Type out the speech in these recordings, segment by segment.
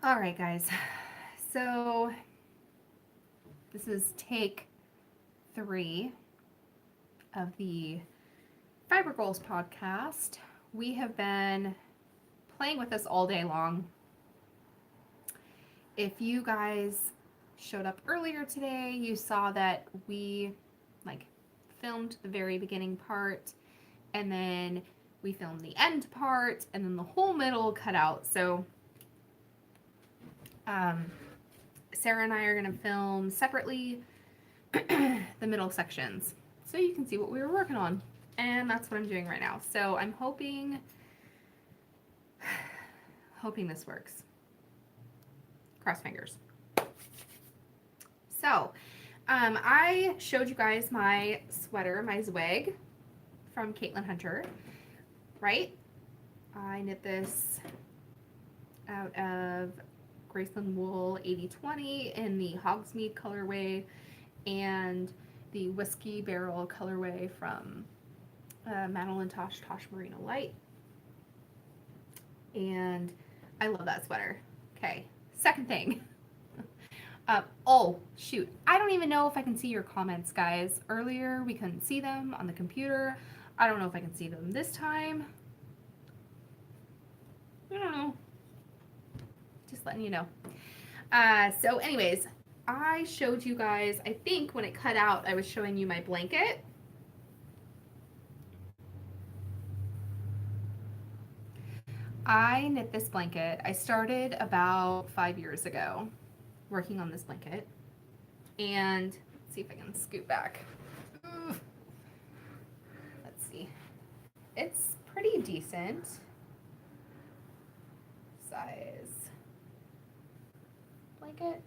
All right, guys. So this is take 3 of the Fiber Goals podcast. We have been playing with this all day long. If you guys showed up earlier today, you saw that we like filmed the very beginning part, and then we filmed the end part, and then the whole middle cut out. So um, Sarah and I are going to film separately the middle sections so you can see what we were working on. And that's what I'm doing right now. So I'm hoping this works. Cross fingers. So I showed you guys my sweater, my Zweg from Caitlin Hunter, right? I knit this out of Graceland Wool 80/20 in the Hogsmeade colorway and the Whiskey Barrel colorway from Madeline Tosh Merino Light. And I love that sweater. Okay, second thing. Oh, shoot. I don't even know if I can see your comments, guys. Earlier, we couldn't see them on the computer. I don't know if I can see them this time. I don't know. Just letting you know. So anyways, I showed you guys, I think when it cut out, I was showing you my blanket. I knit this blanket. I started about 5 years ago working on this blanket. And let's see if I can scoot back. Let's see. It's pretty decent size blanket.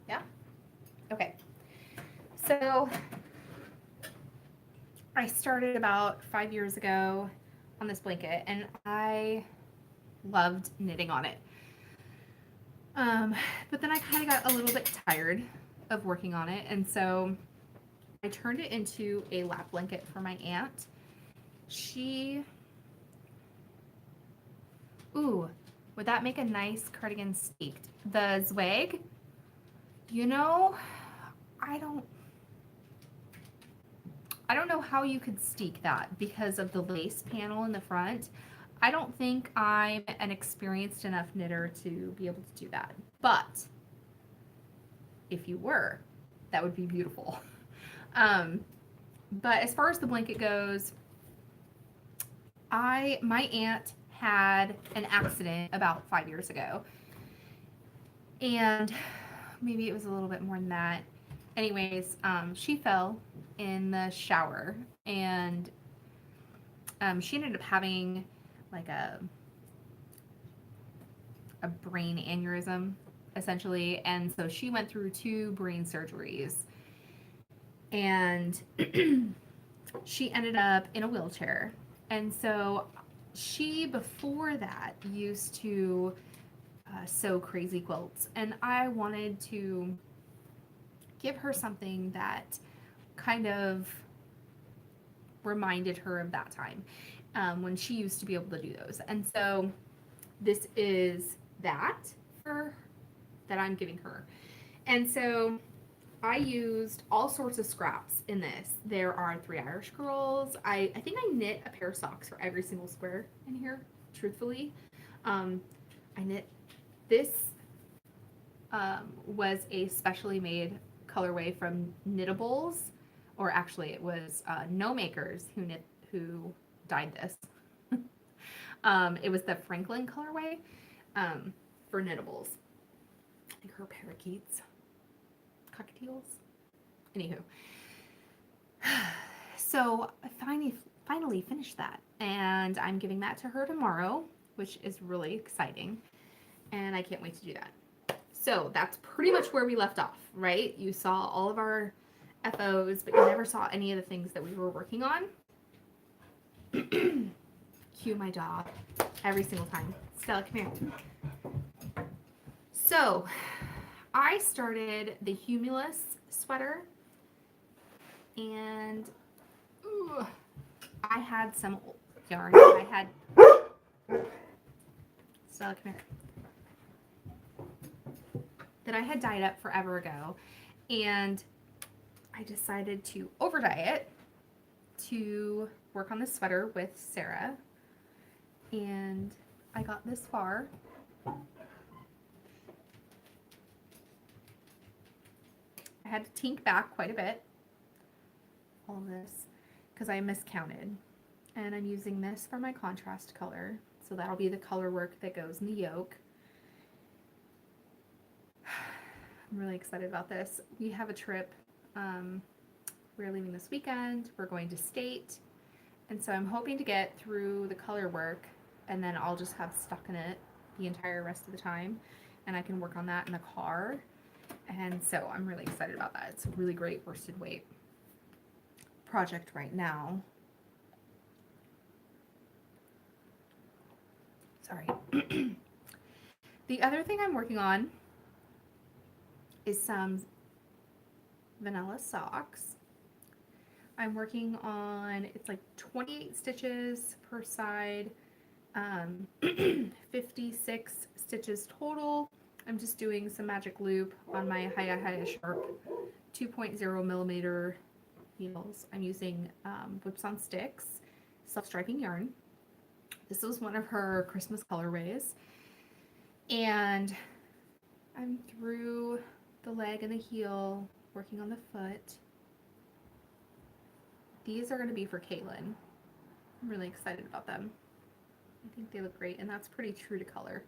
Yeah? Okay. So I started about 5 years ago on this blanket, and I loved knitting on it. But then I kind of got a little bit tired of working on it, and so I turned it into a lap blanket for my aunt. Ooh, would that make a nice cardigan steeked? The Zweg, you know, I don't know how you could steek that because of the lace panel in the front. I don't think I'm an experienced enough knitter to be able to do that. But if you were, that would be beautiful. But as far as the blanket goes, my aunt had an accident about 5 years ago. And maybe it was a little bit more than that. Anyways, she fell in the shower, and she ended up having like a brain aneurysm, essentially, and so she went through 2 brain surgeries, and she ended up in a wheelchair. And so she, before that, used to sew crazy quilts, and I wanted to give her something that kind of reminded her of that time when she used to be able to do those. And so this is that that I'm giving her. And so I used all sorts of scraps in this. There are 3 Irish girls. I think I knit a pair of socks for every single square in here, truthfully. I knit this was a specially made colorway from Knittables, or actually it was No Makers who dyed this. It was the Franklin colorway for Knittables. I think her parakeets, cockatiels. Anywho, so I finally finished that, and I'm giving that to her tomorrow, which is really exciting, and I can't wait to do that. So that's pretty much where we left off, right? You saw all of our FOs, but you never saw any of the things that we were working on. Cue my dog every single time. Stella, come here. So I started the Humulus sweater, and I had some yarn that I had. Stella, come here. That I had dyed up forever ago, and I decided to over dye it to work on the sweater with Sarah, and I got this far. I had to tink back quite a bit, all of this, because I miscounted. And I'm using this for my contrast color. So that'll be the color work that goes in the yoke. I'm really excited about this. We have a trip. We're leaving this weekend. We're going to State. And so I'm hoping to get through the color work, and then I'll just have stuck in it the entire rest of the time. And I can work on that in the car. And so I'm really excited about that. It's a really great worsted weight project right now. Sorry. The other thing I'm working on is some vanilla socks. I'm working on, it's like 28 stitches per side, 56 stitches total. I'm just doing some magic loop on my Hiya Sharp 2.0 millimeter needles. I'm using Whips on Sticks self-striping yarn. This was one of her Christmas colorways, and I'm through the leg and the heel, working on the foot. These are going to be for Caitlin. I'm really excited about them. I think they look great, and that's pretty true to color.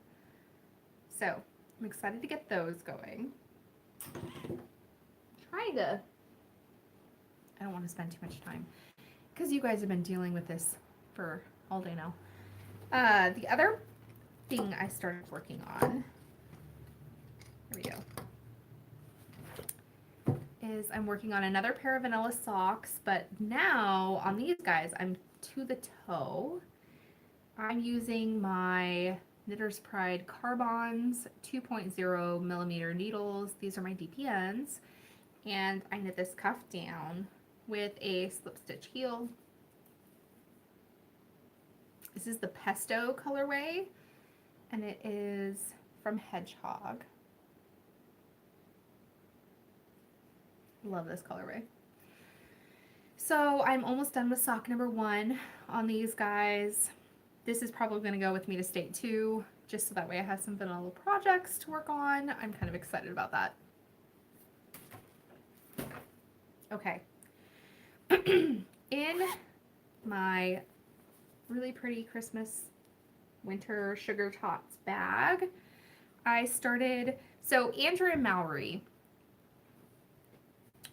So I'm excited to get those going. I don't want to spend too much time because you guys have been dealing with this for all day now. The other thing I started working on, here we go, is I'm working on another pair of vanilla socks, but now on these guys, I'm to the toe. I'm using my Knitter's Pride Carbons 2.0 millimeter needles. These are my DPNs, and I knit this cuff down with a slip stitch heel. This is the Pesto colorway, and it is from Hedgehog. Love this colorway. So I'm almost done with sock number 1 on these guys. This is probably going to go with me to State 2, just so that way I have some vanilla projects to work on. I'm kind of excited about that. Okay. In my really pretty Christmas winter sugar tots bag, I started, so Andrew and Mallory,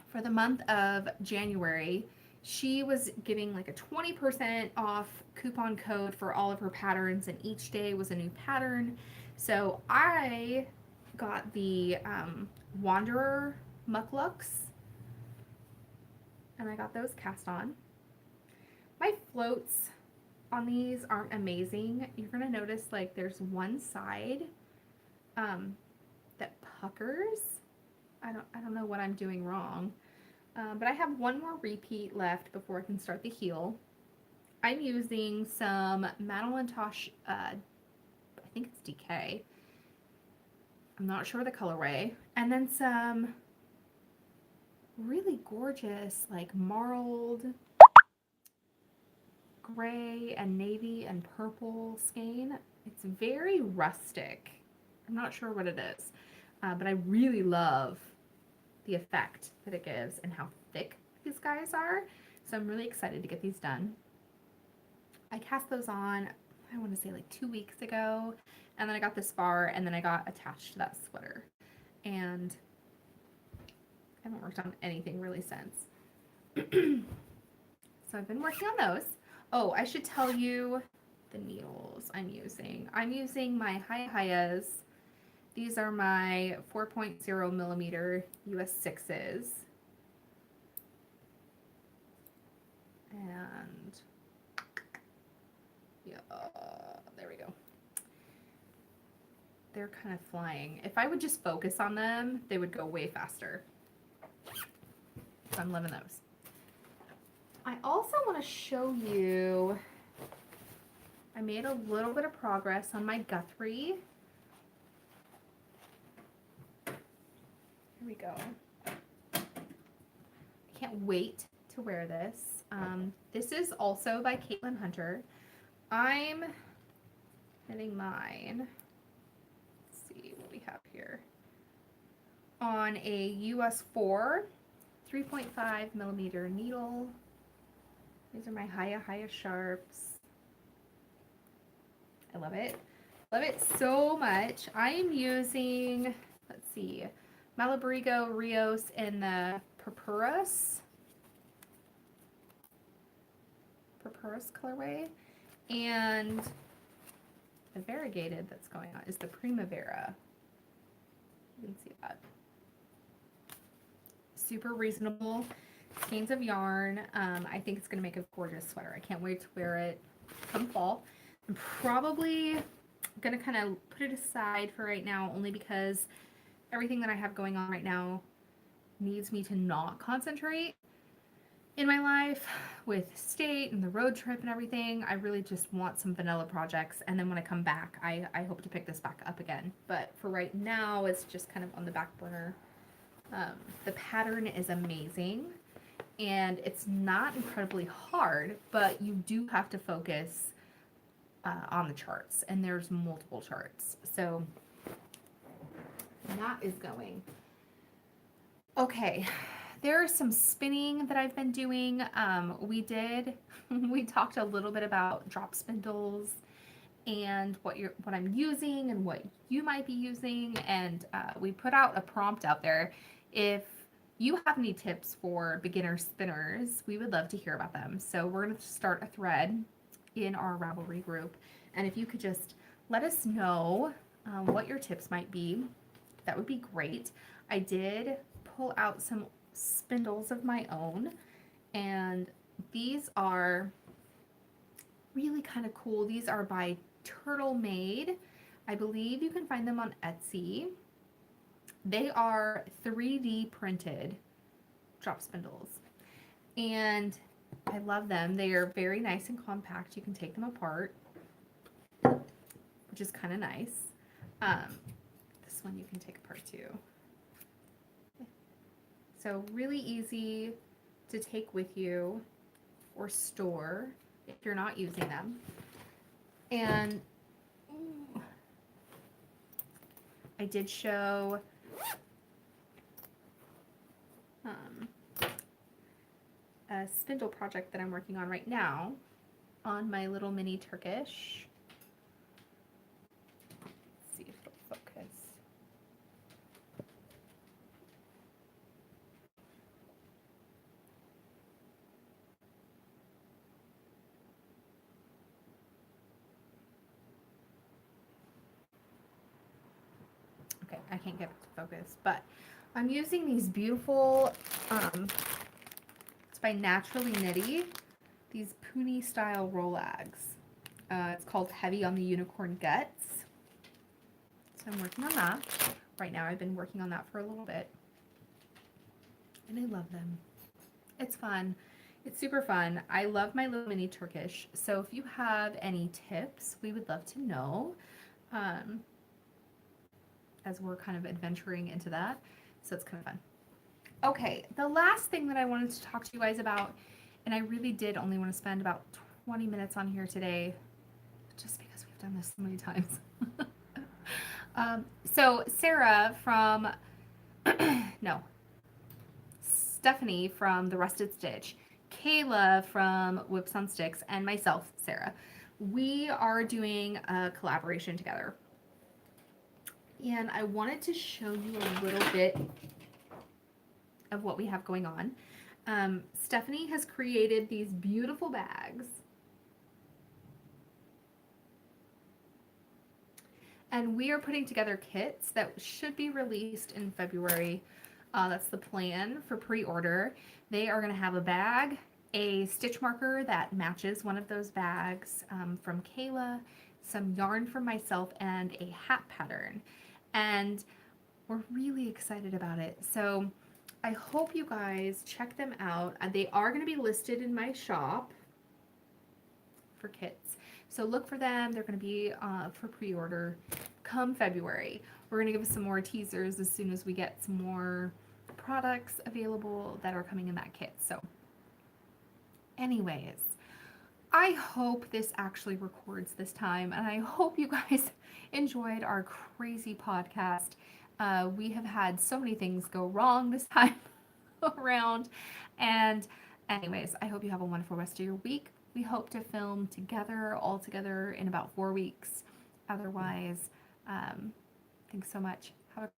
for the month of January, she was giving like a 20% off coupon code for all of her patterns, and each day was a new pattern. So I got the Wanderer Mucklucks, and I got those cast on. My floats on these aren't amazing. You're gonna notice like there's one side that puckers. I don't know what I'm doing wrong. But I have one more repeat left before I can start the heel. I'm using some Madeline Tosh, I think it's DK. I'm not sure the colorway. And then some really gorgeous, like marled gray and navy and purple skein. It's very rustic. I'm not sure what it is, but I really love the effect that it gives and how thick these guys are. So I'm really excited to get these done. I cast those on, I want to say like 2 weeks ago, and then I got this far, and then I got attached to that sweater, and I haven't worked on anything really since. So I've been working on those. Oh, I should tell you the needles I'm using. I'm using my Hayas. These are my 4.0 millimeter US 6s. And yeah, there we go. They're kind of flying. If I would just focus on them, they would go way faster. So I'm loving those. I also want to show you, I made a little bit of progress on my Guthrie. Here we go. I can't wait to wear this. This is also by Caitlin Hunter. I'm knitting mine. Let's see what we have here. On a US 4 3.5 millimeter needle. These are my Hiya sharps. I love it. Love it so much. I am using, let's see, Malabrigo Rios in the Purpurus colorway, and the variegated that's going on is the Primavera. You can see that. Super reasonable skeins of yarn. I think it's going to make a gorgeous sweater. I can't wait to wear it come fall. I'm probably going to kind of put it aside for right now, only because everything that I have going on right now needs me to not concentrate in my life with state and the road trip and everything. I really just want some vanilla projects, and then when I come back, I hope to pick this back up again. But for right now, it's just kind of on the back burner. The pattern is amazing, and it's not incredibly hard, but you do have to focus on the charts, and there's multiple charts. So that is going. Okay, there's some spinning that I've been doing. We talked a little bit about drop spindles and what I'm using and what you might be using, and we put out a prompt out there. If you have any tips for beginner spinners, we would love to hear about them. So we're going to start a thread in our Ravelry group, and if you could just let us know what your tips might be, that would be great. I did pull out some spindles of my own, and these are really kind of cool. These are by Turtle Made. I believe you can find them on Etsy. They are 3D printed drop spindles, and I love them. They are very nice and compact. You can take them apart, which is kind of nice. This one you can take apart too. So really easy to take with you or store if you're not using them. And I did show a spindle project that I'm working on right now on my little mini Turkish. Let's see if it'll focus. Okay, I can't get it to focus, but I'm using these beautiful, it's by Naturally Knitty, these Puni style Rolags. It's called Heavy on the Unicorn Guts. So I'm working on that. Right now I've been working on that for a little bit. And I love them. It's fun. It's super fun. I love my little mini Turkish. So if you have any tips, we would love to know. As we're kind of adventuring into that. So it's kind of fun. Okay, the last thing that I wanted to talk to you guys about, and I really did only want to spend about 20 minutes on here today, just because we've done this so many times. So Sarah from, Stephanie from The Rusted Stitch, Kayla from Whips on Sticks, and myself, Sarah, we are doing a collaboration together. And I wanted to show you a little bit of what we have going on. Stephanie has created these beautiful bags. And we are putting together kits that should be released in February. That's the plan for pre-order. They are going to have a bag, a stitch marker that matches one of those bags from Kayla, some yarn from myself, and a hat pattern. And we're really excited about it. So I hope you guys check them out. They are going to be listed in my shop for kits. So look for them. They're going to be for pre-order come February. We're going to give some more teasers as soon as we get some more products available that are coming in that kit. So anyways, I hope this actually records this time, and I hope you guys enjoyed our crazy podcast. We have had so many things go wrong this time around. And anyways, I hope you have a wonderful rest of your week. We hope to film together, all together, in about 4 weeks. Otherwise, thanks so much.